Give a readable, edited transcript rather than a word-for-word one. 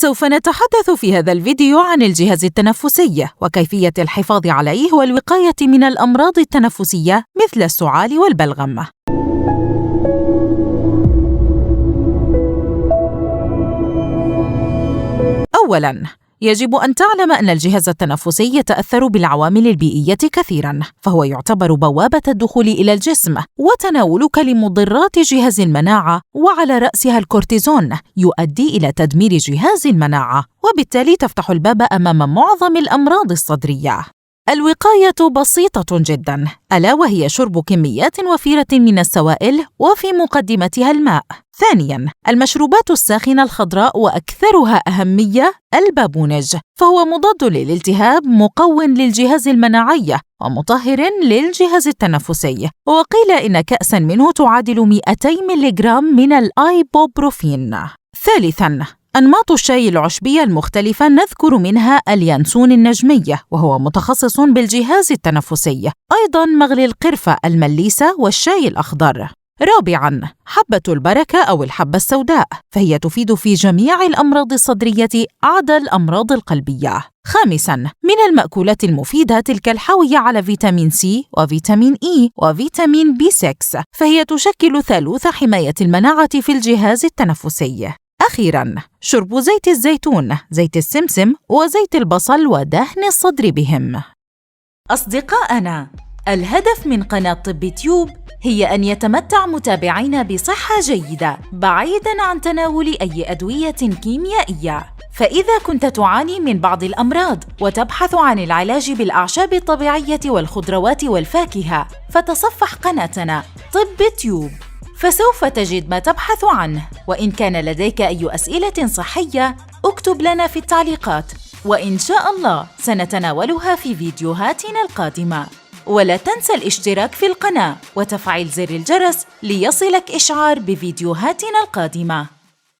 سوف نتحدث في هذا الفيديو عن الجهاز التنفسي وكيفية الحفاظ عليه والوقاية من الأمراض التنفسية مثل السعال والبلغم. أولاً، يجب أن تعلم أن الجهاز التنفسي يتأثر بالعوامل البيئية كثيراً، فهو يعتبر بوابة الدخول إلى الجسم، وتناولك لمضرات جهاز المناعة وعلى رأسها الكورتيزون يؤدي إلى تدمير جهاز المناعة، وبالتالي تفتح الباب أمام معظم الأمراض الصدرية. الوقاية بسيطة جداً، ألا وهي شرب كميات وفيرة من السوائل وفي مقدمتها الماء. ثانياً، المشروبات الساخنة الخضراء وأكثرها أهمية البابونج، فهو مضاد للالتهاب مقوٍ للجهاز المناعي ومطهر للجهاز التنفسي، وقيل إن كأساً منه تعادل 200 ملغرام من الآيبوبروفين. ثالثاً، أنماط الشاي العشبي المختلفة نذكر منها اليانسون النجمي وهو متخصص بالجهاز التنفسي، أيضاً مغلي القرفة المليسة والشاي الأخضر. رابعاً، حبة البركة أو الحبة السوداء، فهي تفيد في جميع الأمراض الصدرية عدا الأمراض القلبية. خامساً، من المأكولات المفيدة تلك الحاوية على فيتامين سي وفيتامين إي وفيتامين B6، فهي تشكل ثالوث حماية المناعة في الجهاز التنفسي. أخيراً، شرب زيت الزيتون، زيت السمسم وزيت البصل ودهن الصدر بهم. أصدقائنا، الهدف من قناة طب تيوب هي أن يتمتع متابعينا بصحة جيدة بعيداً عن تناول أي أدوية كيميائية. فإذا كنت تعاني من بعض الأمراض وتبحث عن العلاج بالأعشاب الطبيعية والخضروات والفاكهة، فتصفح قناتنا طب تيوب، فسوف تجد ما تبحث عنه. وإن كان لديك أي أسئلة صحية اكتب لنا في التعليقات، وإن شاء الله سنتناولها في فيديوهاتنا القادمة. ولا تنسى الاشتراك في القناة وتفعيل زر الجرس ليصلك إشعار بفيديوهاتنا القادمة.